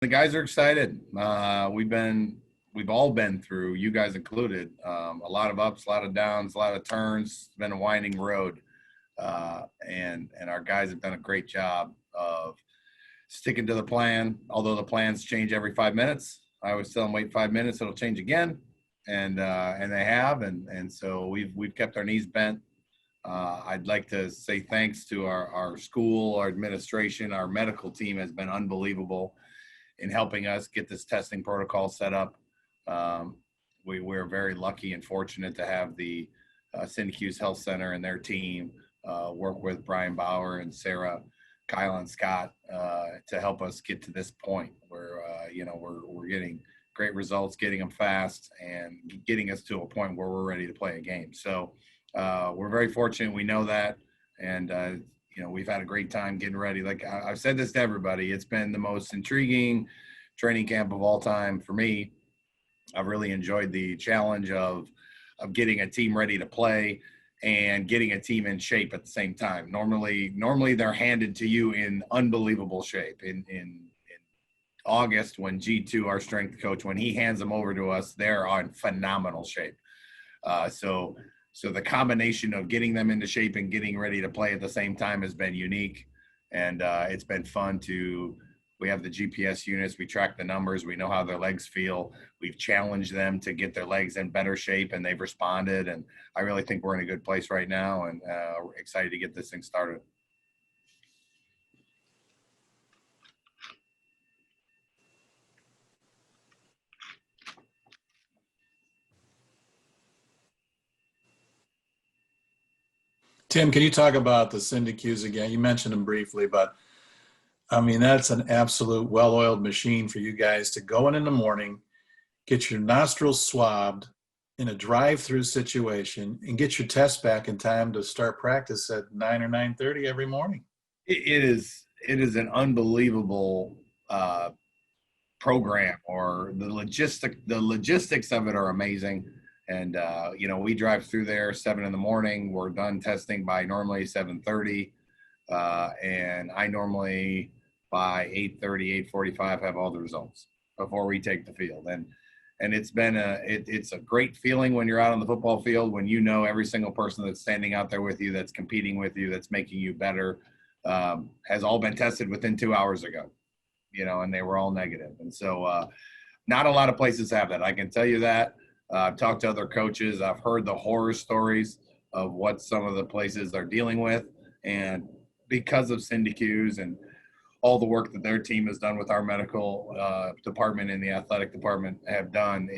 The guys are excited. We've all been through, you guys included, a lot of ups, a lot of downs, a lot of turns. It's been a winding road, and our guys have done a great job of sticking to the plan. Although the plans change every 5 minutes, I always tell them wait 5 minutes, it'll change again, and they have, and so we've kept our knees bent. I'd like to say thanks to our school, our administration, our medical team has been unbelievable in helping us get this testing protocol set up. We're very lucky and fortunate to have the Syndicuse Health Center and their team work with Brian Bauer and Sarah, Kyle and Scott to help us get to this point where we're getting great results, getting them fast, and getting us to a point where we're ready to play a game. So we're very fortunate. We know that, and we've had a great time getting ready. Like I've said this to everybody, it's been the most intriguing training camp of all time for me. I've really enjoyed the challenge of getting a team ready to play and getting a team in shape at the same time. Normally they're handed to you in unbelievable shape. In August, when G2, our strength coach, when he hands them over to us, they're on phenomenal shape. So the combination of getting them into shape and getting ready to play at the same time has been unique. And it's been fun we have the GPS units, we track the numbers, we know how their legs feel. We've challenged them to get their legs in better shape, and they've responded. And I really think we're in a good place right now, and we're excited to get this thing started. Tim, can you talk about the Syndicuse again? You mentioned them briefly, but I mean, that's an absolute well-oiled machine for you guys to go in the morning, get your nostrils swabbed in a drive-through situation, and get your test back in time to start practice at 9 or 9:30 every morning. It is an unbelievable program, or the logistics of it are amazing. And we drive through there 7 a.m. We're done testing by normally 7:30, and I normally by 8:30, 8:45 have all the results before we take the field. And it's been it's a great feeling when you're out on the football field, when you know every single person that's standing out there with you, that's competing with you, that's making you better, has all been tested within 2 hours ago, and they were all negative. And so not a lot of places have that. I can tell you that. I've talked to other coaches. I've heard the horror stories of what some of the places are dealing with. And because of Syndicuse and all the work that their team has done with our medical department and the athletic department have done,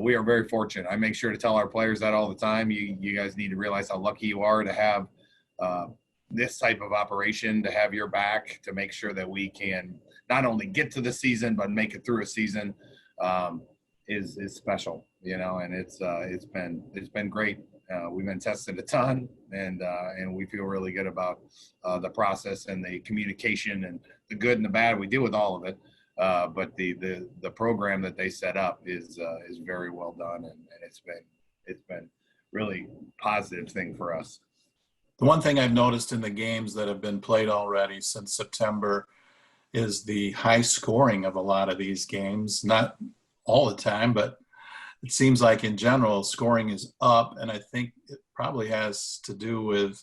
we are very fortunate. I make sure to tell our players that all the time. You guys need to realize how lucky you are to have this type of operation, to have your back, to make sure that we can not only get to the season, but make it through a season. Is special, and it's been great. We've been tested a ton, and we feel really good about the process and the communication and the good and the bad. We deal with all of it, but the program that they set up is very well done, and it's been really positive thing for us. The one thing I've noticed in the games that have been played already since September is the high scoring of a lot of these games. Not all the time, but it seems like in general scoring is up, and I think it probably has to do with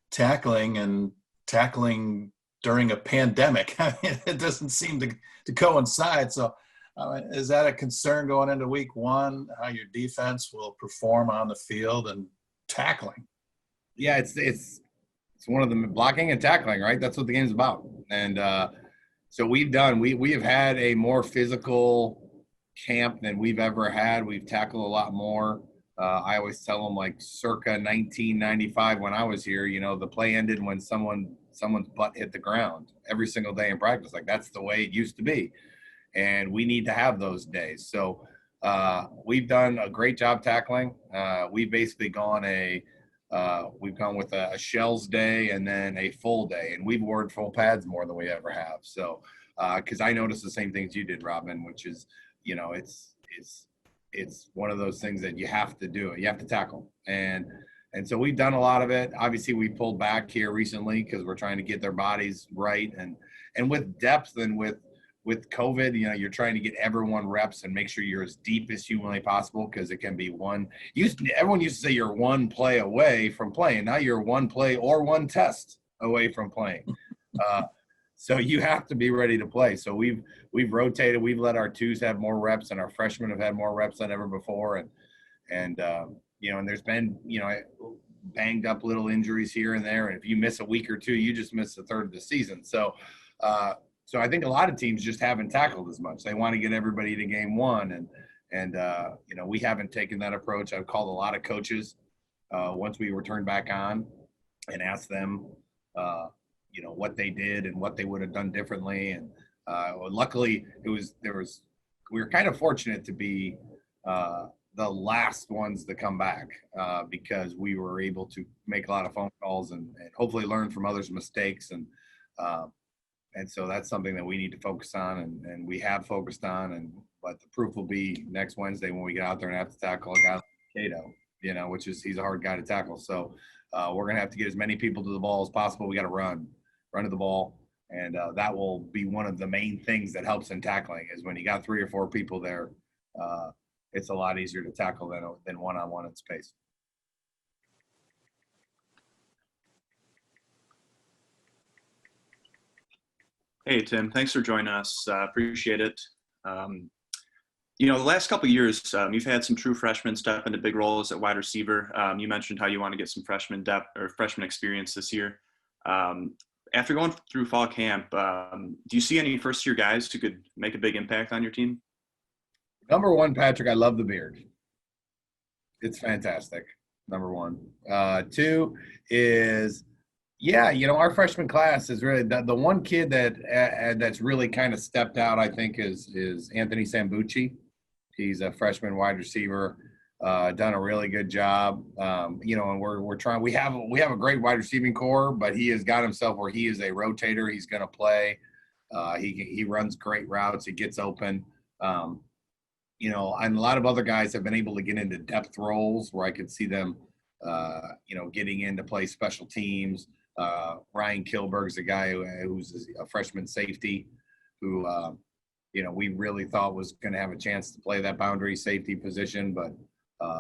tackling during a pandemic. I mean, it doesn't seem to coincide. So is that a concern going into week one, how your defense will perform on the field and tackling? Yeah, it's one of the blocking and tackling, right? That's what the game's about. And so we have had a more physical camp than we've ever had. We've tackled a lot more. I always tell them, like, circa 1995 when I was here, the play ended when someone's butt hit the ground every single day in practice. Like, that's the way it used to be, and we need to have those days. So we've done a great job tackling. We've basically gone with a shells day and then a full day, and we've worn full pads more than we ever have. So because I noticed the same things you did, Robin, which is it's one of those things that you have to do. You have to tackle, and so we've done a lot of it. Obviously, we pulled back here recently because we're trying to get their bodies right, and with depth and with with COVID, you're trying to get everyone reps and make sure you're as deep as humanly possible, because it can be everyone used to say you're one play away from playing. Now you're one play or one test away from playing. So you have to be ready to play. So we've rotated. We've let our twos have more reps, and our freshmen have had more reps than ever before. And there's been, banged up little injuries here and there. And if you miss a week or two, you just miss a third of the season. So I think a lot of teams just haven't tackled as much. They want to get everybody to game one. And we haven't taken that approach. I've called a lot of coaches once we were turned back on and asked them, what they did and what they would have done differently. And luckily we were kind of fortunate to be the last ones to come back because we were able to make a lot of phone calls and hopefully learn from others' mistakes. And so that's something that we need to focus on, and we have focused on. But the proof will be next Wednesday when we get out there and have to tackle a guy like Cato, he's a hard guy to tackle. So we're going to have to get as many people to the ball as possible. We got to run to the ball. And that will be one of the main things that helps in tackling, is when you got 3 or 4 people there, it's a lot easier to tackle than one-on-one in space. Hey, Tim, thanks for joining us. Appreciate it. The last couple of years, you've had some true freshmen step into big roles at wide receiver. You mentioned how you want to get some freshman depth or freshman experience this year. After going through fall camp, do you see any first-year guys who could make a big impact on your team? Number one, Patrick, I love the beard. It's fantastic, number one. 2 is, our freshman class is really the one kid that's really kind of stepped out, I think, is Anthony Sambucci. He's a freshman wide receiver, done a really good job. And we're trying. We have a great wide receiving core, but he has got himself where he is a rotator. He's going to play. He runs great routes. He gets open. And a lot of other guys have been able to get into depth roles where I could see them, getting in to play special teams. Ryan Kilberg's a guy who's a freshman safety who, we really thought was going to have a chance to play that boundary safety position. But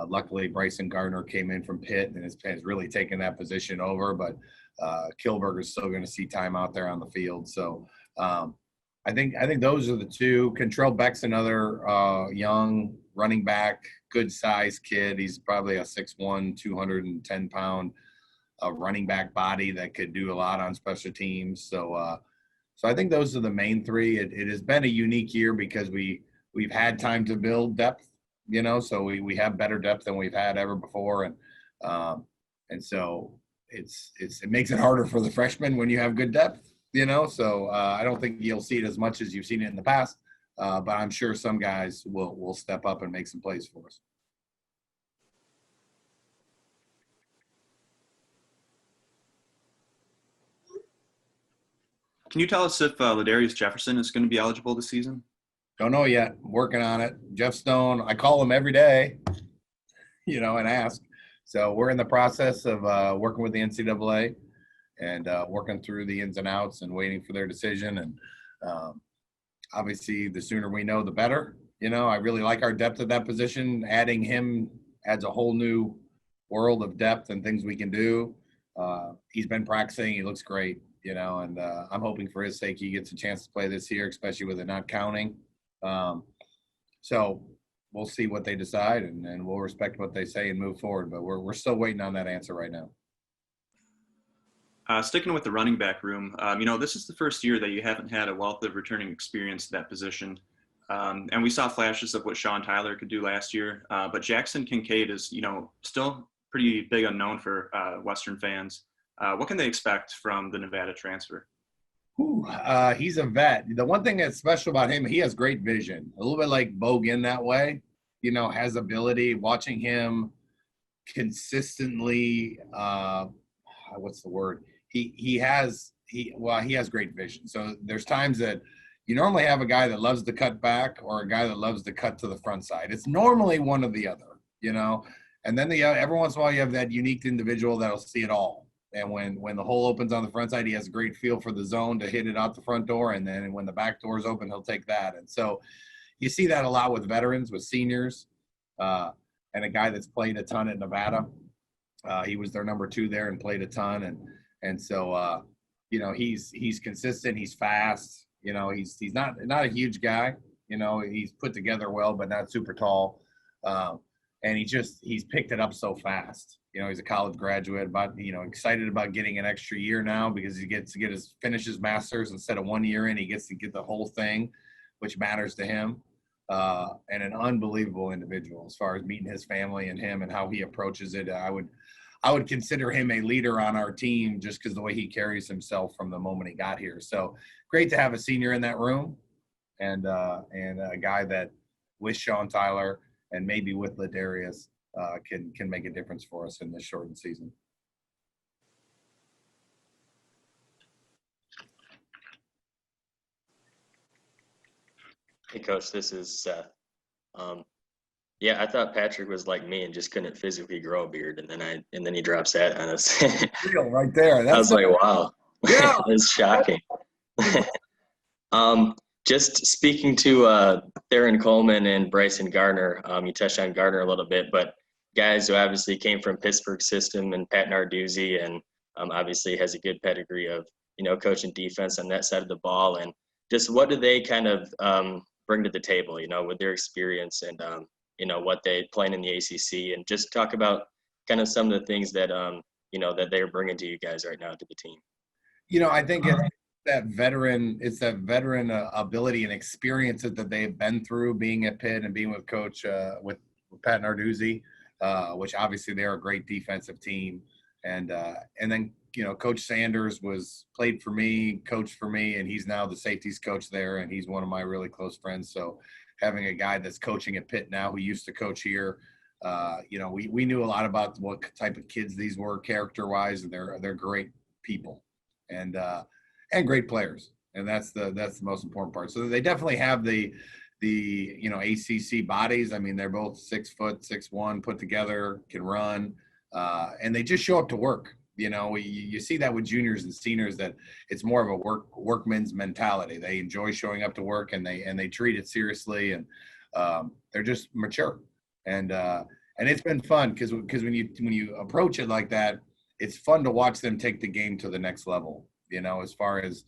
luckily, Bryson Gardner came in from Pitt and has really taken that position over. But Kilberg is still going to see time out there on the field. So I think those are the 2. Contrell Beck's another young running back, good-sized kid. He's probably a 6'1", 210-pound running back body that could do a lot on special teams. So I think those are the main 3. It has been a unique year because we've had time to build depth, so we have better depth than we've had ever before. And so it makes it harder for the freshmen when you have good depth. So I don't think you'll see it as much as you've seen it in the past, but I'm sure some guys will step up and make some plays for us. Can you tell us if Ladarius Jefferson is going to be eligible this season? Don't know yet. Working on it. Jeff Stone, I call him every day, and ask. So we're in the process of working with the NCAA. And working through the ins and outs and waiting for their decision. And obviously, the sooner we know, the better. I really like our depth at that position. Adding him adds a whole new world of depth and things we can do. He's been practicing. He looks great, and I'm hoping for his sake he gets a chance to play this year, especially with it not counting. So we'll see what they decide, and we'll respect what they say and move forward. But we're still waiting on that answer right now. Sticking with the running back room, this is the first year that you haven't had a wealth of returning experience at that position. And we saw flashes of what Sean Tyler could do last year. But Jackson Kincaid is, still pretty big unknown for Western fans. What can they expect from the Nevada transfer? He's a vet. The one thing that's special about him, he has great vision. A little bit like Bogan that way, has ability. Watching him consistently, what's the word? He has great vision. So there's times that you normally have a guy that loves to cut back or a guy that loves to cut to the front side. It's normally one or the other, and then every once in a while you have that unique individual that'll see it all, And when the hole opens on the front side, he has a great feel for the zone to hit it out the front door. And then when the back door is open, he'll take that. And so you see that a lot with veterans, with seniors, and a guy that's played a ton at Nevada. He was their number 2 there and played a ton. And so, he's consistent. He's fast. He's not a huge guy. He's put together well, but not super tall. And he's picked it up so fast. He's a college graduate, excited about getting an extra year now because he gets to finish his master's instead of 1 year in. He gets to get the whole thing, which matters to him. And an unbelievable individual as far as meeting his family and him and how he approaches it. I would consider him a leader on our team just because the way he carries himself from the moment he got here. So great to have a senior in that room and a guy that with Sean Tyler and maybe with Ladarius can make a difference for us in this shortened season. Hey, Coach, this is Seth. I thought Patrick was like me and just couldn't physically grow a beard, and then he drops that on us. Real right there. I was like, wow, yeah, it's shocking. Just speaking to Theron Coleman and Bryson Gardner, you touched on Gardner a little bit, but guys who obviously came from Pittsburgh system and Pat Narduzzi, and obviously has a good pedigree of coaching defense on that side of the ball, and just what do they kind of bring to the table, with their experience and what they playing in the ACC, and just talk about kind of some of the things that that they're bringing to you guys right now to the team. I think it's that veteran ability and experiences that they've been through being at Pitt and being with Coach with Pat Narduzzi, which obviously they're a great defensive team, and then Coach Sanders played for me, coached for me, and he's now the safeties coach there, and he's one of my really close friends. So having a guy that's coaching at Pitt now who used to coach here, we knew a lot about what type of kids these were character-wise, and they're great people and great players, and that's the most important part. So they definitely have the ACC bodies. I mean, they're both 6 foot, 6'1", put together, can run, and they just show up to work. You see that with juniors and seniors, that it's more of a workman's mentality. They enjoy showing up to work, and they treat it seriously, and they're just mature. And it's been fun because when you approach it like that, it's fun to watch them take the game to the next level. As far as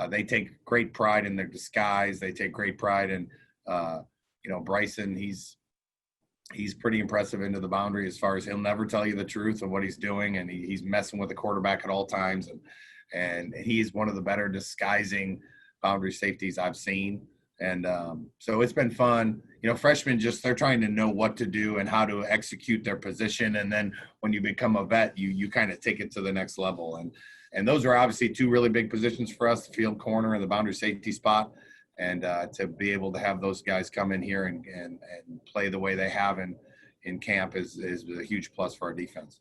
they take great pride in their disguise, they take great pride in Bryson. He's pretty impressive into the boundary as far as he'll never tell you the truth of what he's doing, and he's messing with the quarterback at all times, and he's one of the better disguising boundary safeties I've seen. And so it's been fun. Freshmen they're trying to know what to do and how to execute their position, and then when you become a vet, you kind of take it to the next level. And those are obviously 2 really big positions for us: the field corner and the boundary safety spot. And to be able to have those guys come in here and play the way they have in camp is a huge plus for our defense.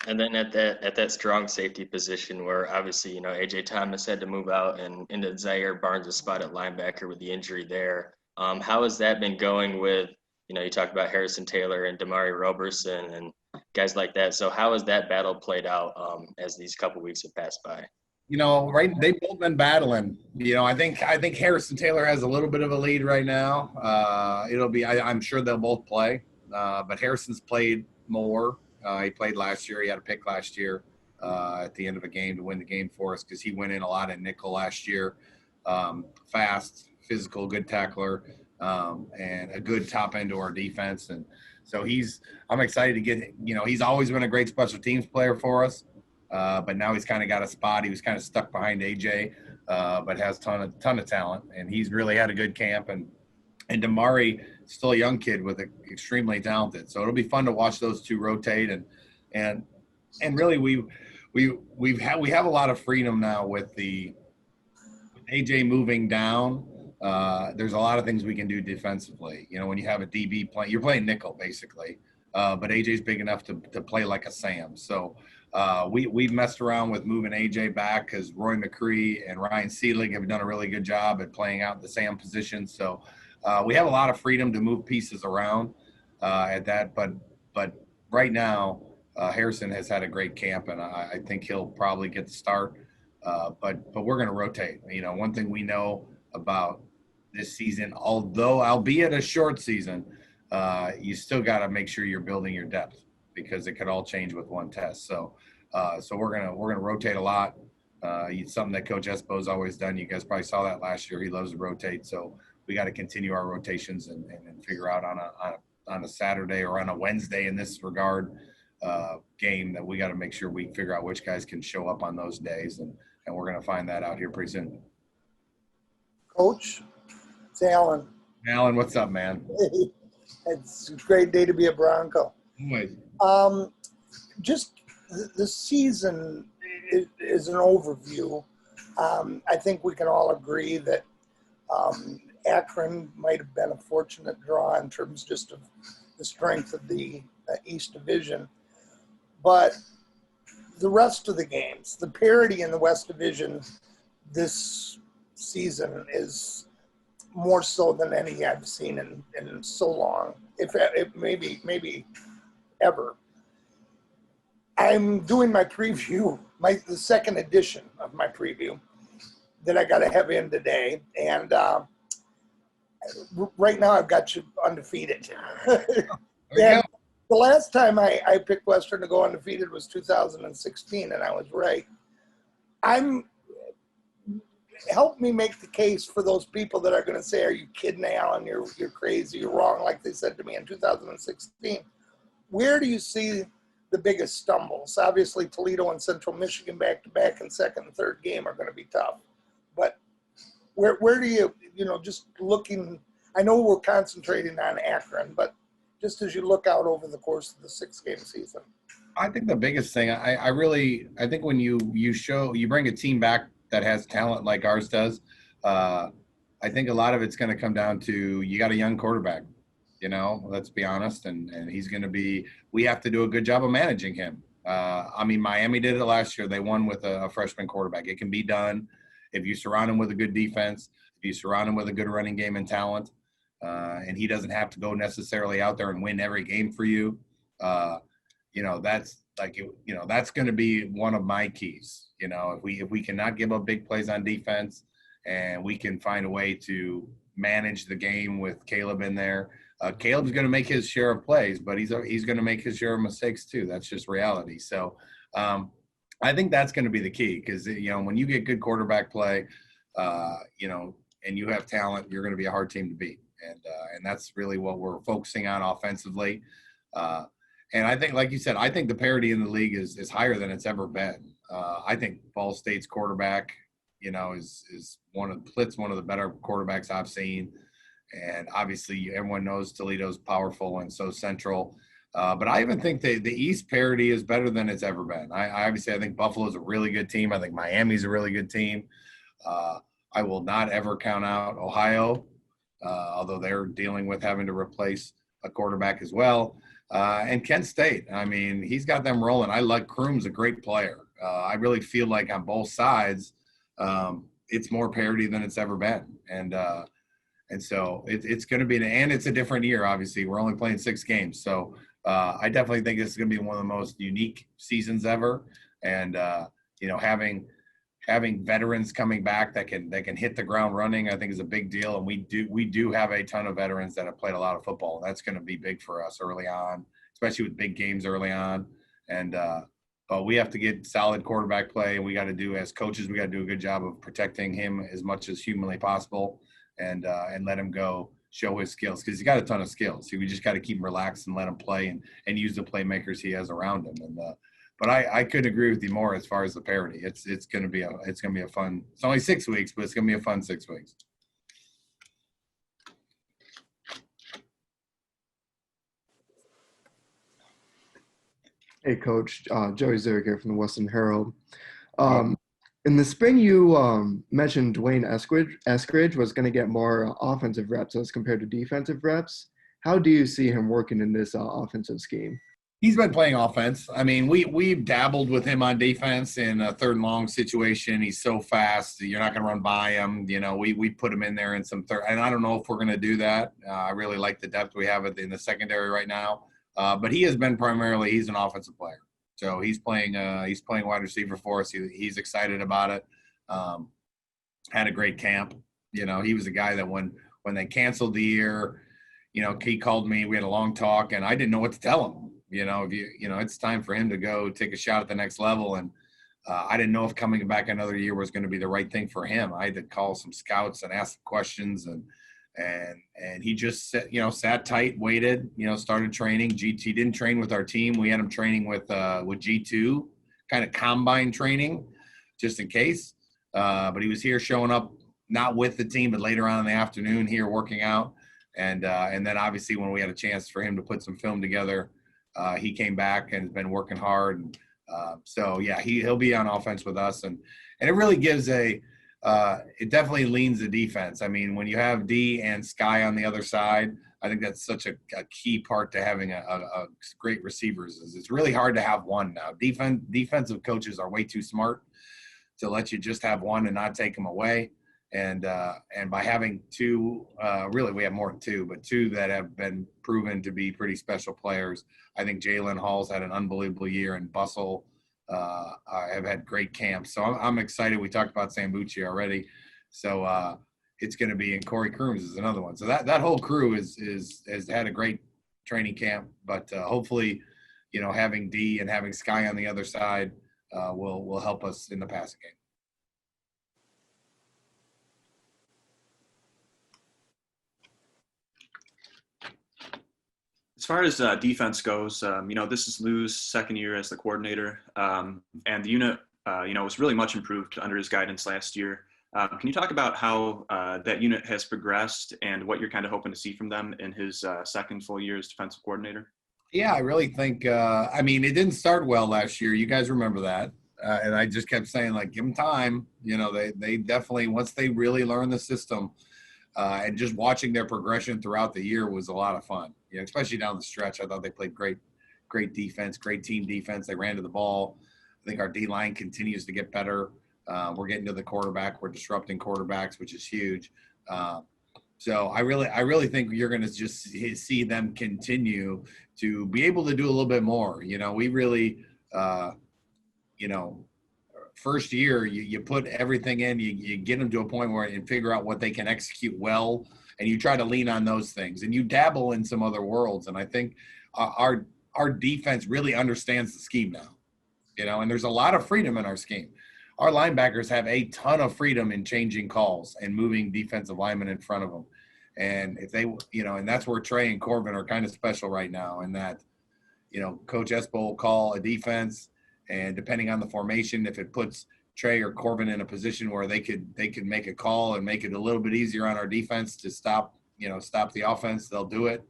And then at that strong safety position, where obviously AJ Thomas had to move out and into Zaire Barnes' spot at linebacker with the injury there. How has that been going with you talked about Harrison Taylor and Damari Roberson and guys like that. So how has that battle played out as these couple weeks have passed by? Right, they've both been battling. I think Harrison Taylor has a little bit of a lead right now. I'm sure they'll both play, but Harrison's played more. He played last year. He had a pick last year at the end of a game to win the game for us because he went in a lot at nickel last year. Fast, physical, good tackler, and a good top end to our defense. And so I'm excited to get. He's always been a great special teams player for us. But now he's kind of got a spot. He was kind of stuck behind AJ, but has ton of talent, and he's really had a good camp. And Damari, still a young kid with extremely talented. So it'll be fun to watch those 2 rotate, and really we have a lot of freedom now with AJ moving down. There's a lot of things we can do defensively. When you have a DB playing, you're playing nickel basically, but AJ's big enough to play like a Sam. So. We've messed around with moving AJ back because Roy McCree and Ryan Seelig have done a really good job at playing out the Sam position. So we have a lot of freedom to move pieces around at that. But right now, Harrison has had a great camp, and I think he'll probably get the start. But we're going to rotate. One thing we know about this season, although albeit a short season, you still got to make sure you're building your depth because it could all change with one test. So we're gonna rotate a lot. It's something that Coach Espo's always done. You guys probably saw that last year. He loves to rotate. So we got to continue our rotations and figure out on a Saturday or on a Wednesday in this regard game that we got to make sure we figure out which guys can show up on those days, and we're going to find that out here pretty soon. Coach, it's Alan. Alan, what's up, man? It's a great day to be a Bronco. Always. Just the season is an overview. I think we can all agree that Akron might have been a fortunate draw in terms just of the strength of the East Division. But the rest of the games, the parity in the West Division this season is more so than any I've seen in so long, if maybe ever. I'm doing my preview, the second edition of my preview that I got to have in today. And right now I've got you undefeated. And the last time I picked Western to go undefeated was 2016, and I was right. Help me make the case for those people that are going to say, are you kidding, Alan? You're crazy. You're wrong, like they said to me in 2016. Where do you see the biggest stumbles? Obviously, Toledo and Central Michigan back-to-back and second and third game are going to be tough. But where do you, just looking, I know we're concentrating on Akron, but just as you look out over the course of the 6-game season. I think the biggest thing, I think when you bring a team back that has talent like ours does, I think a lot of it's going to come down to you got a young quarterback, let's be honest, and he's going to be – we have to do a good job of managing him. Miami did it last year. They won with a freshman quarterback. It can be done if you surround him with a good defense, if you surround him with a good running game and talent, and he doesn't have to go necessarily out there and win every game for you. That's that's going to be one of my keys. If we cannot give up big plays on defense and we can find a way to manage the game with Caleb in there. Caleb's going to make his share of plays, but he's going to make his share of mistakes too. That's just reality. So I think that's going to be the key because, when you get good quarterback play, and you have talent, you're going to be a hard team to beat. And that's really what we're focusing on offensively. And I think, like you said, I think the parity in the league is higher than it's ever been. I think Ball State's quarterback, is one of the better quarterbacks I've seen. And obviously everyone knows Toledo's powerful and so Central. But I even think the East parity is better than it's ever been. I think Buffalo's a really good team. I think Miami's a really good team. I will not ever count out Ohio, although they're dealing with having to replace a quarterback as well. And Kent State, he's got them rolling. I like Kroom's a great player. I really feel like on both sides, it's more parity than it's ever been. And so it's going to be and it's a different year, obviously. We're only playing 6 games. So I definitely think this is going to be one of the most unique seasons ever. And, having veterans coming back that can hit the ground running, I think is a big deal. And we do have a ton of veterans that have played a lot of football. That's going to be big for us early on, especially with big games early on. And but we have to get solid quarterback play, and we got to do, as coaches, we got to do a good job of protecting him as much as humanly possible, and let him go show his skills, because he's got a ton of skills. So we just got to keep him relaxed and let him play and use the playmakers he has around him. And but I couldn't agree with you more as far as the parity. It's going to be a fun. It's only 6 weeks, but it's going to be a fun 6 weeks. Hey, Coach. Joey Zurich here from the Western Herald. In the spring, you mentioned Dwayne Eskridge was going to get more offensive reps as compared to defensive reps. How do you see him working in this offensive scheme? He's been playing offense. We've dabbled with him on defense in a third and long situation. He's so fast, you're not going to run by him. We put him in there in some third, and I don't know if we're going to do that. I really like the depth we have in the secondary right now. But he has been primarily, he's an offensive player. So he's playing wide receiver for us. He's excited about it. Had a great camp. You know, he was a guy that when they canceled the year, you know, he called me, we had a long talk, and I didn't know what to tell him. You know, it's time for him to go take a shot at the next level. And I didn't know if coming back another year was going to be the right thing for him. I had to call some scouts and ask questions, and he just sat tight, waited, started training. He didn't train with our team. We had him training with G2, kind of combine training, just in case. But he was here showing up, not with the team, but later on in the afternoon here working out. And then obviously when we had a chance for him to put some film together, he came back and has been working hard. And so yeah, he'll be on offense with us, and it really gives it definitely leans the defense. I mean, when you have D and Sky on the other side, I think that's such a key part to having a great receivers. Is it's really hard to have one now. Defensive coaches are way too smart to let you just have one and not take them away. And by having two, really we have more than two, but two that have been proven to be pretty special players. I think Jalen Hall's had an unbelievable year, and Bustle have had great camps. So I'm excited. We talked about Sambucci already. So it's going to be, and Corey Crooms is another one. So that whole crew has had a great training camp, but hopefully, having D and having Sky on the other side will help us in the passing game. As far as defense goes, this is Lou's second year as the coordinator, and the unit, was really much improved under his guidance last year. Can you talk about how that unit has progressed and what you're kind of hoping to see from them in his second full year as defensive coordinator? Yeah, I really think, it didn't start well last year. You guys remember that. And I just kept saying, give them time. They definitely, once they really learn the system, and just watching their progression throughout the year was a lot of fun. Especially down the stretch. I thought they played great defense, great team defense. They ran to the ball. I think our D-line continues to get better. We're getting to the quarterback. We're disrupting quarterbacks, which is huge. So I really think you're going to just see them continue to be able to do a little bit more. We really, first year you put everything in, you get them to a point where and figure out what they can execute well, and you try to lean on those things, and you dabble in some other worlds. And I think our defense really understands the scheme now, and there's a lot of freedom in our scheme. Our linebackers have a ton of freedom in changing calls and moving defensive linemen in front of them. And if they, and that's where Trey and Corbin are kind of special right now, in that, Coach Espo will call a defense, and depending on the formation, if it puts Trey or Corbin in a position where they could make a call and make it a little bit easier on our defense to stop the offense, they'll do it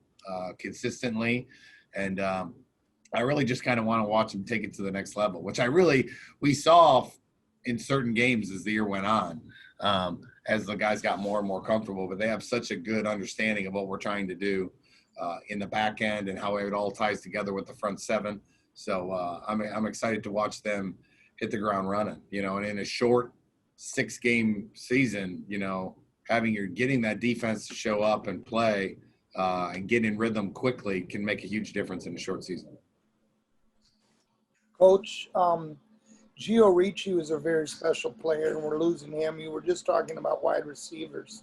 consistently. And I really just kind of want to watch them take it to the next level, which we saw in certain games as the year went on, as the guys got more and more comfortable. But they have such a good understanding of what we're trying to do in the back end and how it all ties together with the front seven. So I'm excited to watch them hit the ground running, and in a short 6-game season, getting that defense to show up and play and get in rhythm quickly can make a huge difference in a short season. Coach, Gio Ricci is a very special player, and we're losing him. You were just talking about wide receivers.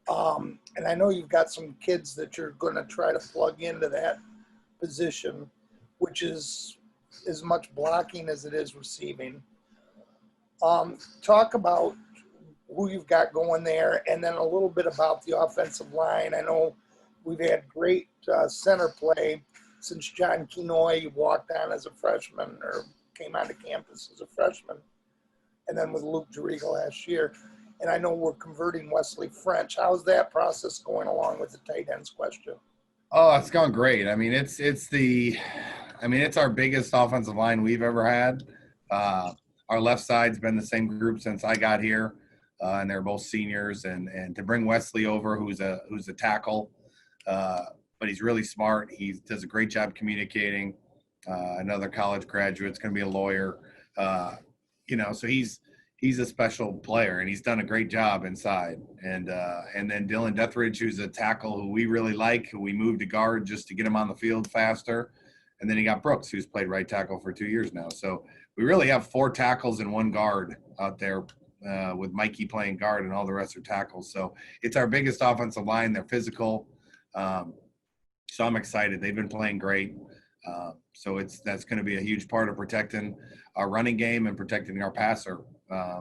And I know you've got some kids that you're going to try to plug into that position, which is as much blocking as it is receiving. Talk about who you've got going there, and then a little bit about the offensive line. I know we've had great center play since John Kenoy walked on as a freshman, or came onto campus as a freshman, and then with Luke Juriga last year. And I know we're converting Wesley French. How's that process going along with the tight ends question? Oh, it's gone great. It's our biggest offensive line we've ever had. Our left side's been the same group since I got here, and they're both seniors. And to bring Wesley over, who's a tackle, but he's really smart. He does a great job communicating. Another college graduate, is going to be a lawyer. So he's he's a special player, and he's done a great job inside. And then Dylan Deathridge, who's a tackle who we really like, who we moved to guard just to get him on the field faster. And then you got Brooks, who's played right tackle for 2 years now. So we really have 4 tackles and 1 guard out there, with Mikey playing guard and all the rest are tackles. So it's our biggest offensive line. They're physical. So I'm excited. They've been playing great. So that's going to be a huge part of protecting our running game and protecting our passer.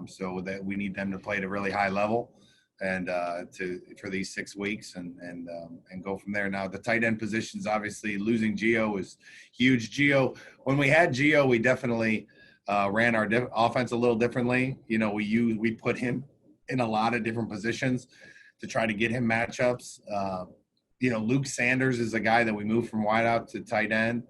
So that we need them to play at a really high level and for these 6 weeks and go from there. Now the tight end positions, obviously losing Gio is huge. Gio, when we had Gio, we definitely ran our offense a little differently. We put him in a lot of different positions to try to get him matchups. Luke Sanders is a guy that we moved from wideout to tight end,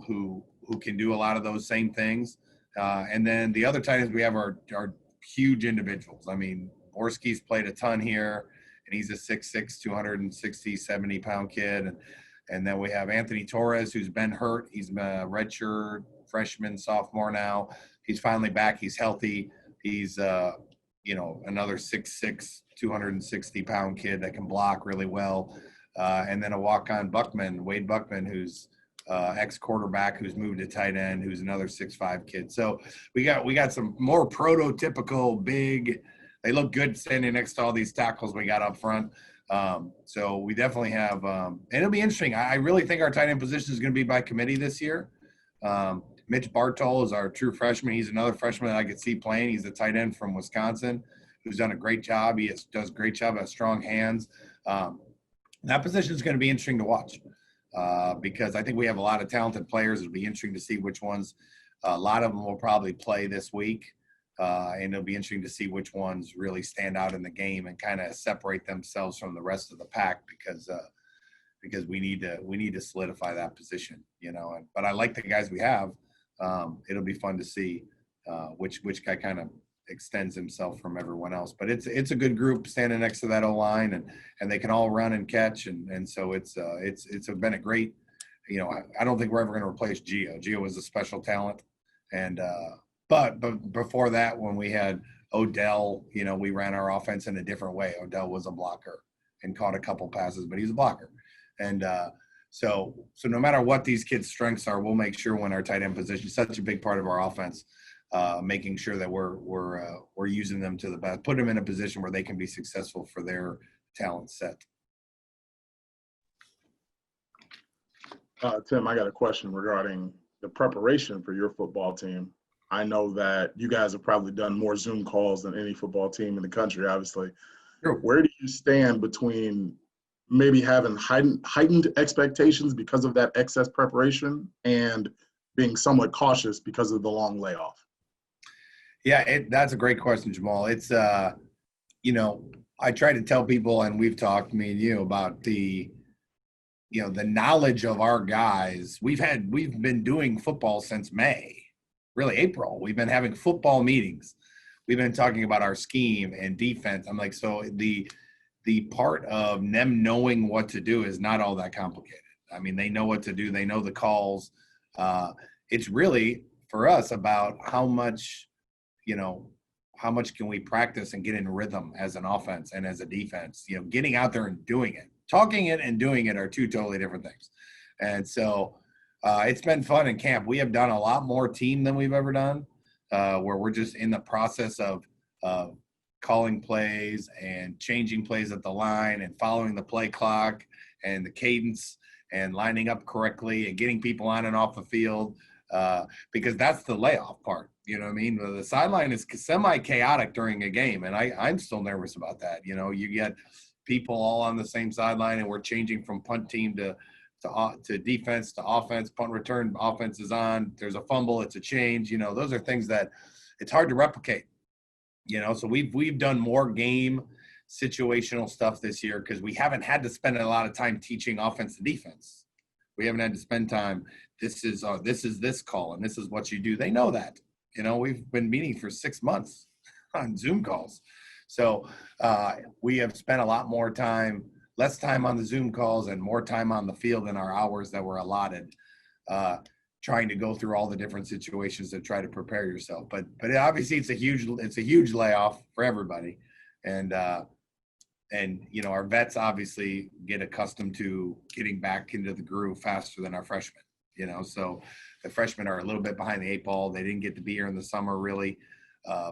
who can do a lot of those same things. And then the other tight ends we have are huge individuals. I mean, Orski's played a ton here, and he's a 6'6", 260, 70-pound kid. And then we have Anthony Torres, who's been hurt. He's a redshirt freshman, sophomore now. He's finally back. He's healthy. He's, another 6'6", 260-pound kid that can block really well. And then a walk-on Wade Buckman, who's ex-quarterback who's moved to tight end, who's another 6'5" kid. So we got some more prototypical big. They look good standing next to all these tackles we got up front. So we definitely have, and it'll be interesting. I really think our tight end position is going to be by committee this year. Mitch Bartol is our true freshman. He's another freshman that I could see playing. He's a tight end from Wisconsin who's done a great job. He does a great job, has strong hands. That position is going to be interesting to watch because I think we have a lot of talented players. It'll be interesting to see which ones. A lot of them will probably play this week. And it'll be interesting to see which ones really stand out in the game and kind of separate themselves from the rest of the pack because we need to solidify that position, but I like the guys we have. It'll be fun to see which guy kind of extends himself from everyone else, but it's a good group standing next to that O-line and they can all run and catch. And so it's been a great, I don't think we're ever going to replace Gio. Gio was a special talent. And, But before that, when we had Odell, we ran our offense in a different way. Odell was a blocker and caught a couple passes, but he's a blocker. And so no matter what these kids' strengths are, we'll make sure when our tight end position is such a big part of our offense, making sure that we're using them to the best, put them in a position where they can be successful for their talent set. Tim, I got a question regarding the preparation for your football team. I know that you guys have probably done more Zoom calls than any football team in the country, obviously. Sure. Where do you stand between maybe having heightened expectations because of that excess preparation and being somewhat cautious because of the long layoff? Yeah, that's a great question, Jamal. It's, I try to tell people, and we've talked, me and you, about the knowledge of our guys. We've been doing football since May. Really April. We've been having football meetings. We've been talking about our scheme and defense. I'm like, so the part of them knowing what to do is not all that complicated. I mean, they know what to do. They know the calls. It's really for us about how much can we practice and get in rhythm as an offense and as a defense, getting out there and doing it. Talking it and doing it are two totally different things. And so it's been fun in camp. We have done a lot more team than we've ever done, where we're just in the process of calling plays and changing plays at the line and following the play clock and the cadence and lining up correctly and getting people on and off the field, because that's the layoff part. You know what I mean? The sideline is semi-chaotic during a game, and I'm still nervous about that. You get people all on the same sideline, and we're changing from punt team to defense to offense. Punt return, offense is on. There's a fumble, it's a change. Those are things that it's hard to replicate. So we've done more game situational stuff this year because we haven't had to spend a lot of time teaching offense and defense. We haven't had to spend time. This is this call, and this is what you do. They know that. We've been meeting for 6 months on Zoom calls. So we have spent a lot more time, less time on the Zoom calls and more time on the field in our hours that were allotted, trying to go through all the different situations to try to prepare yourself. But obviously it's a huge layoff for everybody. And our vets obviously get accustomed to getting back into the groove faster than our freshmen, so the freshmen are a little bit behind the 8 ball. They didn't get to be here in the summer really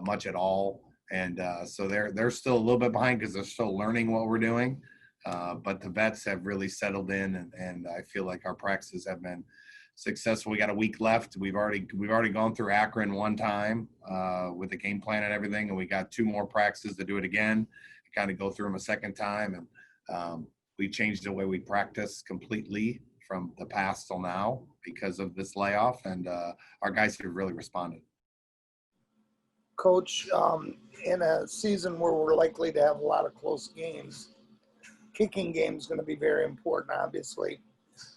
much at all. And so they're still a little bit behind because they're still learning what we're doing. But the vets have really settled in, and I feel like our practices have been successful. We got a week left. We've already gone through Akron one time with the game plan and everything, and we got 2 more practices to do it again, kind of go through them a second time. And we changed the way we practice completely from the past till now because of this layoff, and our guys have really responded. Coach, in a season where we're likely to have a lot of close games, kicking game is going to be very important, obviously.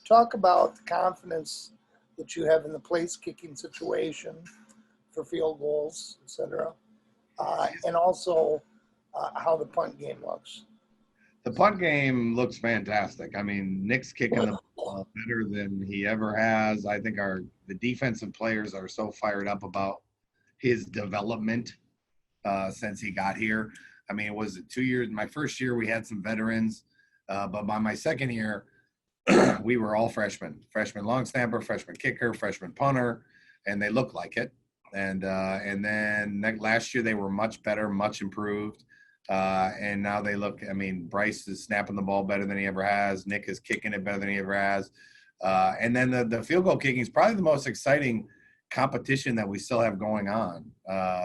Talk about the confidence that you have in the place kicking situation for field goals, et cetera, and also how the punt game looks. The punt game looks fantastic. I mean, Nick's kicking the ball better than he ever has. I think the defensive players are so fired up about his development since he got here. I mean, it was 2 years. My first year, we had some veterans, but by my second year, we were all freshmen long snapper, freshman kicker, freshman punter, and they looked like it. And then last year they were much better, much improved. And now they look, I mean, Bryce is snapping the ball better than he ever has. Nick is kicking it better than he ever has. And then the field goal kicking is probably the most exciting competition that we still have going on.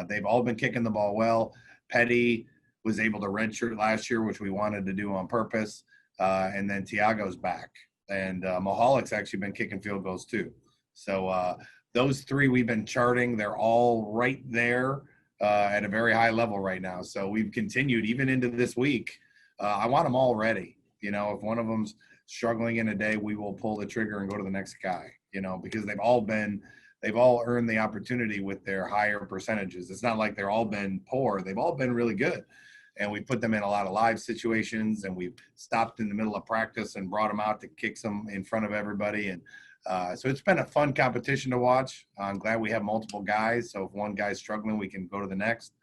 They've all been kicking the ball well. Petty was able to redshirt last year, which we wanted to do on purpose. And then Tiago's back. And Mahalik's actually been kicking field goals too. So those 3 we've been charting. They're all right there at a very high level right now. So we've continued even into this week. I want them all ready. If one of them's struggling in a day, we will pull the trigger and go to the next guy, because they've all earned the opportunity with their higher percentages. It's not like they've all been poor. They've all been really good. And we put them in a lot of live situations, and we've stopped in the middle of practice and brought them out to kick some in front of everybody. And so it's been a fun competition to watch. I'm glad we have multiple guys. So if one guy's struggling, we can go to the next.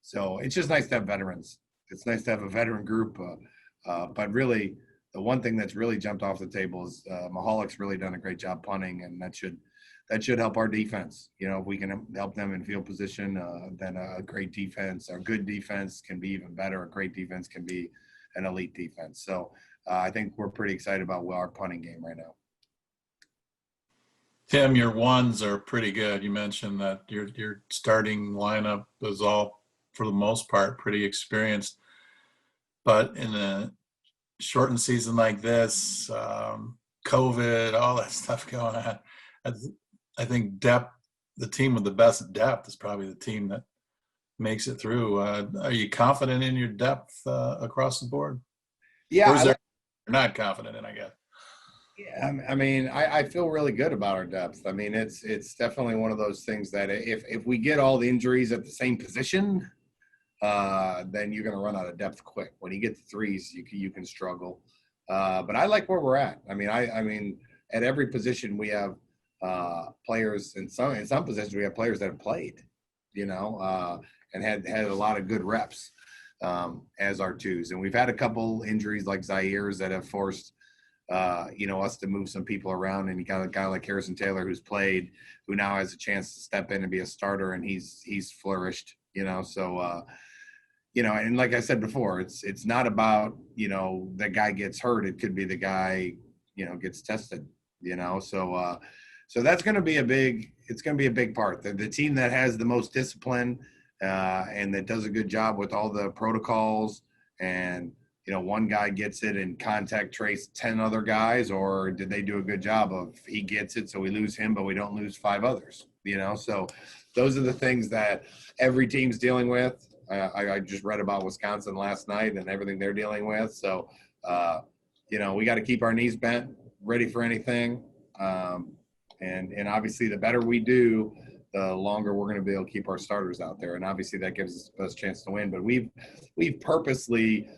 So it's just nice to have veterans. It's nice to have a veteran group. But really, the one thing that's really jumped off the table is Mahalik's really done a great job punting, and that should help our defense. If we can help them in field position, then a great defense, a good defense can be even better. A great defense can be an elite defense. So I think we're pretty excited about our punting game right now. Tim, your ones are pretty good. You mentioned that your starting lineup is all, for the most part, pretty experienced. But in a shortened season like this, COVID, all that stuff going on, I think depth, the team with the best depth is probably the team that makes it through. Are you confident in your depth across the board? Yeah. Or is there you're not confident in, I guess? Yeah, I mean, I feel really good about our depth. I mean, it's definitely one of those things that if we get all the injuries at the same position, then you're going to run out of depth quick. When you get the 3s, you can struggle. But I like where we're at. I mean, at every position we have players. In some positions we have players that have played, and had a lot of good reps as our 2s. And we've had a couple injuries like Zaire's that have forced us to move some people around, and you got a guy like Harrison Taylor who's played, who now has a chance to step in and be a starter, and he's flourished, so and like I said before, it's not about the guy gets hurt. It could be the guy gets tested, so that's going to be a big part. The team that has the most discipline and that does a good job with all the protocols, and one guy gets it and contact trace 10 other guys, or did they do a good job of he gets it, so we lose him, but we don't lose 5 others, so those are the things that every team's dealing with. I just read about Wisconsin last night and everything they're dealing with. So, we got to keep our knees bent, ready for anything. And obviously the better we do, the longer we're going to be able to keep our starters out there. And obviously that gives us the best chance to win, but we've purposely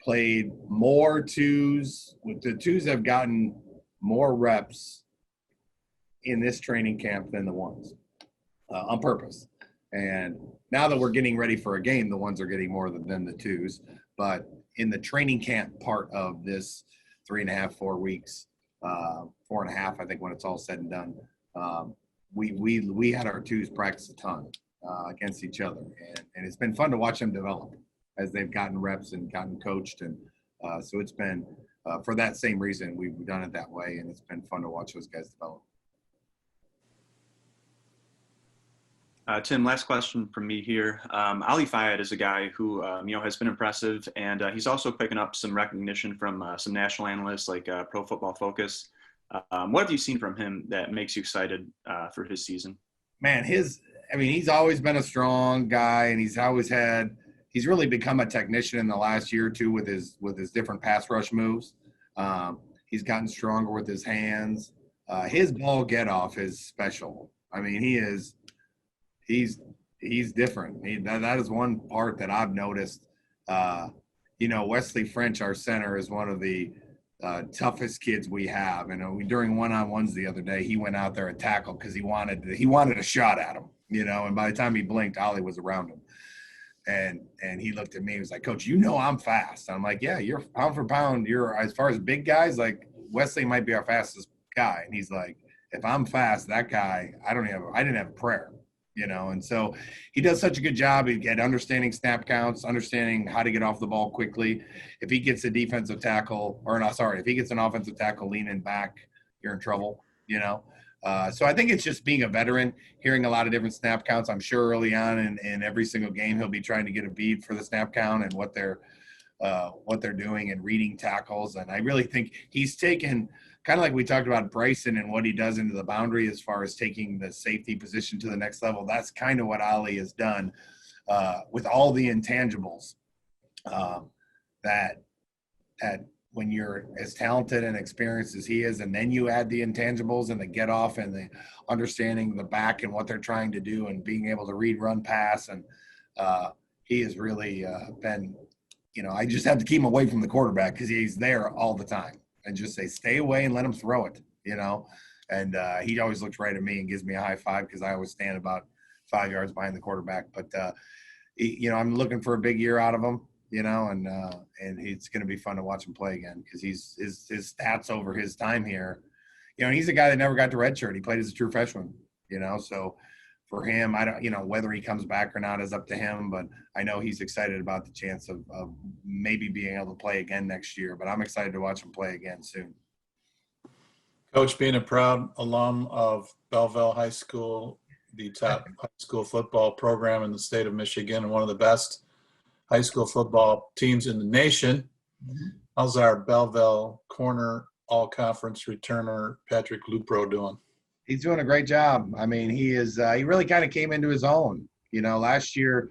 played more 2s. The 2s have gotten more reps in this training camp than the ones on purpose. And now that we're getting ready for a game, the ones are getting more than the twos. But in the training camp part of this 3.5, 4 weeks, 4.5, I think when it's all said and done, we had our twos practice a ton against each other. And it's been fun to watch them develop as they've gotten reps and gotten coached. And so it's been, for that same reason, we've done it that way. And it's been fun to watch those guys develop. Tim, last question from me here. Ali Fayed is a guy who has been impressive, and he's also picking up some recognition from some national analysts like Pro Football Focus. What have you seen from him that makes you excited for his season? Man, he's always been a strong guy, and he's really become a technician in the last year or two with his different pass rush moves. He's gotten stronger with his hands. His ball get off is special. I mean, he's different. That is one part that I've noticed. Wesley French, our center, is one of the toughest kids we have. And during one-on-ones the other day, he went out there and tackled because he wanted a shot at him. And by the time he blinked, Ollie was around him. And he looked at me. He was like, "Coach, I'm fast." I'm like, "Yeah, you're pound for pound. You're, as far as big guys, like Wesley might be our fastest guy." And he's like, "If I'm fast, that guy, I didn't have a prayer." And so he does such a good job at understanding snap counts, understanding how to get off the ball quickly. If he gets if he gets an offensive tackle leaning back, you're in trouble, So I think it's just being a veteran, hearing a lot of different snap counts. I'm sure early on in every single game, he'll be trying to get a beat for the snap count and what they're doing and reading tackles. And I really think he's taken, kind of like we talked about Bryson and what he does into the boundary as far as taking the safety position to the next level. That's kind of what Ali has done with all the intangibles that when you're as talented and experienced as he is, and then you add the intangibles and the get off and the understanding the back and what they're trying to do and being able to read, run, pass. And he has really been, I just have to keep him away from the quarterback because he's there all the time. And just say, stay away and let him throw it, And he always looks right at me and gives me a high five because I always stand about 5 yards behind the quarterback. But, I'm looking for a big year out of him, and it's going to be fun to watch him play again because his stats over his time here. He's a guy that never got to redshirt. He played as a true freshman, So for him, I don't, whether he comes back or not is up to him. But I know he's excited about the chance of maybe being able to play again next year. But I'm excited to watch him play again soon. Coach, being a proud alum of Belleville High School, the top high school football program in the state of Michigan, and one of the best high school football teams in the nation. How's our Belleville corner all-conference returner, Patrick Lupro, doing? He's doing a great job. I mean, he really kind of came into his own. Last year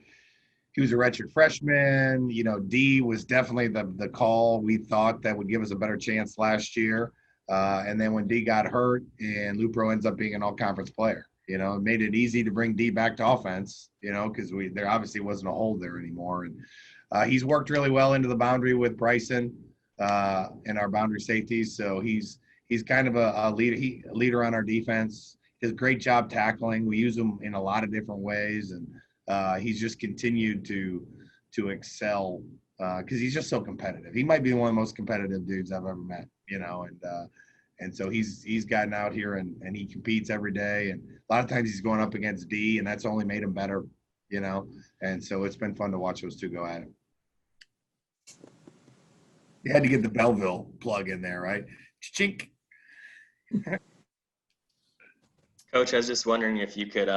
he was a redshirt freshman. D was definitely the call we thought that would give us a better chance last year. And then when D got hurt and Lupro ends up being an all-conference player, it made it easy to bring D back to offense, because there obviously wasn't a hole there anymore. And he's worked really well into the boundary with Bryson and our boundary safeties. So he's kind of a leader on our defense. He does a great job tackling. We use him in a lot of different ways, and he's just continued to excel because he's just so competitive. He might be one of the most competitive dudes I've ever met, and so he's gotten out here and he competes every day. And a lot of times he's going up against D, and that's only made him better, And so it's been fun to watch those two go at it. You had to get the Belleville plug in there, right? Chink. Coach, I was just wondering if you could,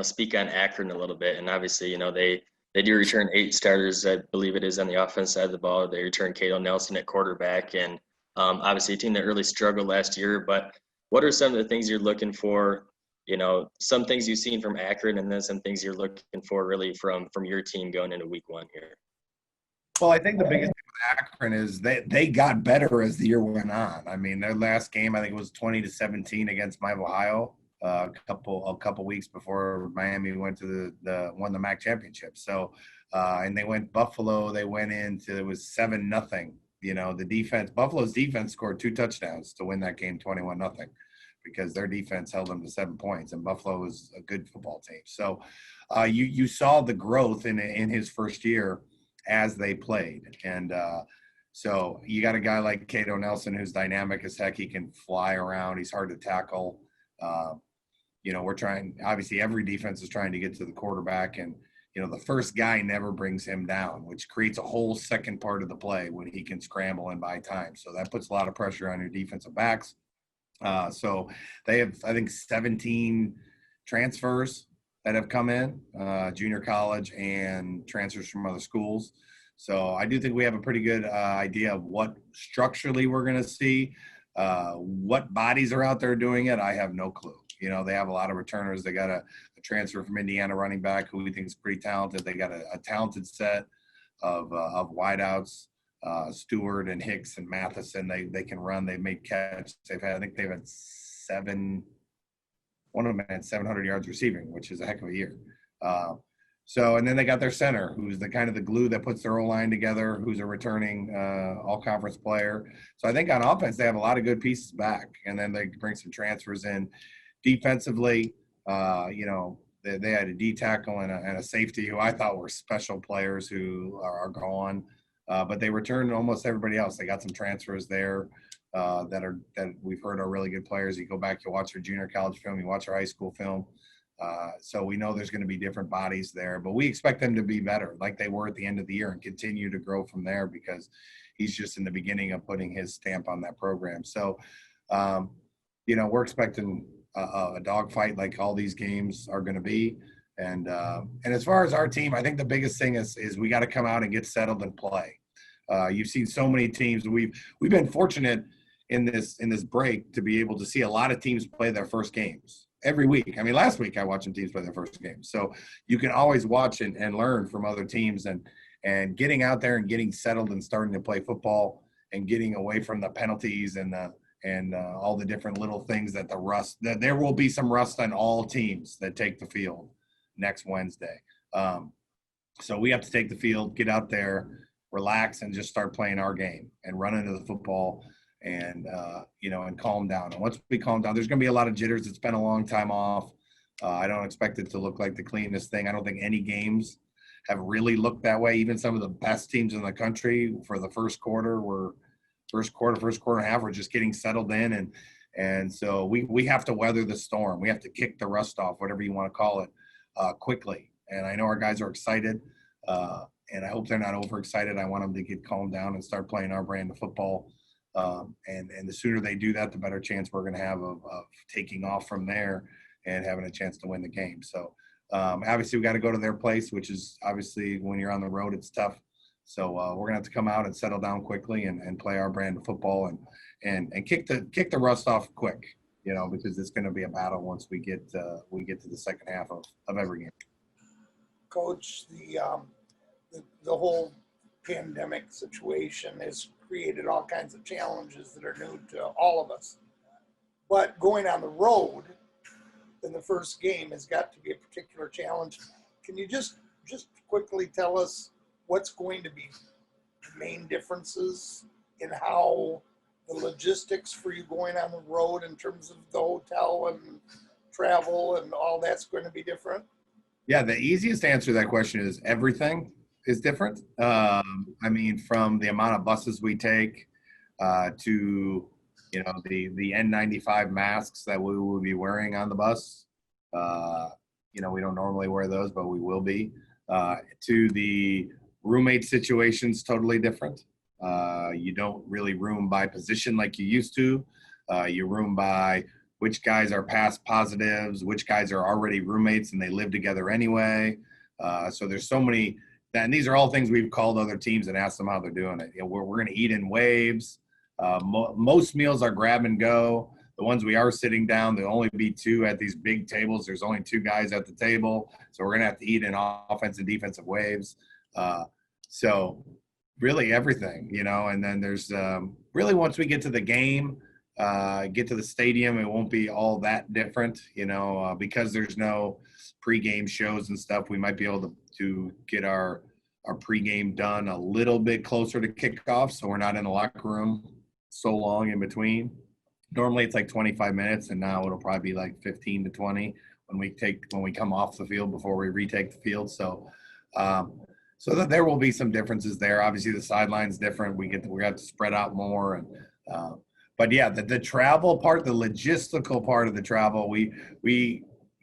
speak on Akron a little bit. And obviously, they do return 8 starters, I believe it is, on the offense side of the ball. They return Cato Nelson at quarterback, and obviously a team that really struggled last year. But what are some of the things you're looking for? Some things you've seen from Akron, and then some things you're looking for really from your team going into week 1 here. Well, I think the biggest thing with Akron is they got better as the year went on. I mean, their last game, I think it was 20-17 against Miami, Ohio, a couple weeks before Miami went to won the MAC championship. So, and they went Buffalo. They went into, it was 7-0. The defense, Buffalo's defense scored 2 touchdowns to win that game 21-0 because their defense held them to 7 points, and Buffalo is a good football team. So you saw the growth in his first year as they played. And so you got a guy like Cato Nelson who's dynamic as heck. He can fly around. He's hard to tackle. We're trying, obviously every defense is trying to get to the quarterback, and the first guy never brings him down, which creates a whole second part of the play when he can scramble and buy time. So that puts a lot of pressure on your defensive backs. So they have, I think, 17 transfers that have come in, junior college and transfers from other schools. So I do think we have a pretty good idea of what structurally we're going to see. What bodies are out there doing it, I have no clue. They have a lot of returners. They got a transfer from Indiana running back who we think is pretty talented. They got a talented set of wideouts, Stewart and Hicks and Matheson. They can run. They've made catches. I think they've had one of them had 700 yards receiving, which is a heck of a year. And then they got their center, who's the kind of the glue that puts their O-line together, who's a returning all-conference player. So I think on offense, they have a lot of good pieces back, and then they bring some transfers in. Defensively, they had a D tackle and a safety who I thought were special players who are gone, but they returned almost everybody else. They got some transfers there that we've heard are really good players. You go back, you watch their junior college film, you watch their high school film. So we know there's going to be different bodies there, but we expect them to be better like they were at the end of the year and continue to grow from there, because he's just in the beginning of putting his stamp on that program. So, we're expecting a dogfight like all these games are going to be. And as far as our team, I think the biggest thing is we got to come out and get settled and play. You've seen so many teams. We've been fortunate in this break to be able to see a lot of teams play their first games every week. I mean, last week I watched some teams play their first game. So you can always watch and learn from other teams, and getting out there and getting settled and starting to play football and getting away from the penalties and all the different little things that there will be some rust on all teams that take the field next Wednesday. So we have to take the field, get out there, relax, and just start playing our game and run into the football and calm down. And once we calm down, there's going to be a lot of jitters. It's been a long time off. I don't expect it to look like the cleanest thing. I don't think any games have really looked that way. Even some of the best teams in the country for the first quarter and a half, we're just getting settled in. And so we have to weather the storm. We have to kick the rust off, whatever you want to call it, quickly. And I know our guys are excited, and I hope they're not overexcited. I want them to get calmed down and start playing our brand of football. And the sooner they do that, the better chance we're going to have of taking off from there and having a chance to win the game. So obviously we got to go to their place, which is obviously when you're on the road, it's tough. So we're going to have to come out and settle down quickly and play our brand of football and kick the rust off quick, because it's going to be a battle once we get to the second half of every game. Coach, the whole pandemic situation has created all kinds of challenges that are new to all of us. But going on the road in the first game has got to be a particular challenge. Can you just quickly tell us what's going to be the main differences in how the logistics for you going on the road in terms of the hotel and travel and all that's going to be different? Yeah, the easiest answer to that question is everything is different. From the amount of buses we take to, the N95 masks that we will be wearing on the bus. We don't normally wear those, but we will be. To the roommate situation's totally different. You don't really room by position like you used to. You room by which guys are past positives, which guys are already roommates and they live together anyway. So there's so many, and these are all things we've called other teams and asked them how they're doing it. We're going to eat in waves. Most meals are grab and go. The ones we are sitting down, there'll only be two at these big tables. There's only two guys at the table. So we're going to have to eat in offensive and defensive waves. So really everything, and then there's really once we get to the game, get to the stadium, it won't be all that different, because there's no pregame shows and stuff. We might be able to get our pregame done a little bit closer to kickoff, so we're not in the locker room so long in between. Normally it's like 25 minutes, and now it'll probably be like 15 to 20 when we come off the field before we retake the field. So, so that there will be some differences there. Obviously, the sideline's different. We got to spread out more, and but yeah, the travel part, the logistical part of the travel,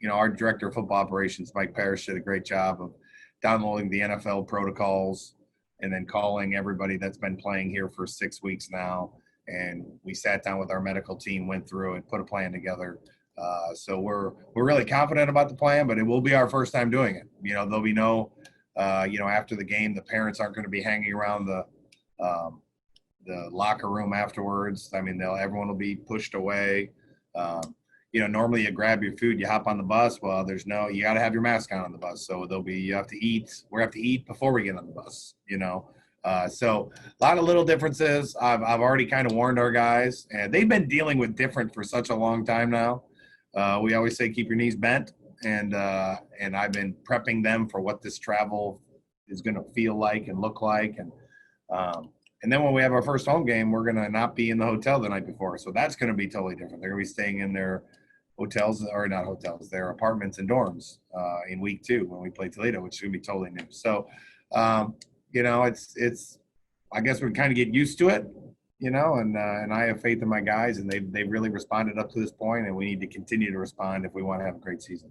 our director of football operations, Mike Parrish, did a great job of downloading the NFL protocols and then calling everybody that's been playing here for 6 weeks now. And we sat down with our medical team, went through and put a plan together. So we're really confident about the plan, but it will be our first time doing it. There'll be no, after the game, the parents aren't going to be hanging around the locker room afterwards. I mean, everyone will be pushed away. Normally you grab your food, you hop on the bus. Well, you got to have your mask on the bus. So you have to eat. We have to eat before we get on the bus, So a lot of little differences. I've already kind of warned our guys, and they've been dealing with different for such a long time now. We always say, keep your knees bent. And I've been prepping them for what this travel is going to feel like and look like. And then when we have our first home game, we're going to not be in the hotel the night before. So that's going to be totally different. They're going to be staying in their hotels, or not hotels, their apartments and dorms in week 2 when we play Toledo, which is going to be totally new. So, it's I guess we kind of get used to it, and I have faith in my guys, and they've really responded up to this point, and we need to continue to respond if we want to have a great season.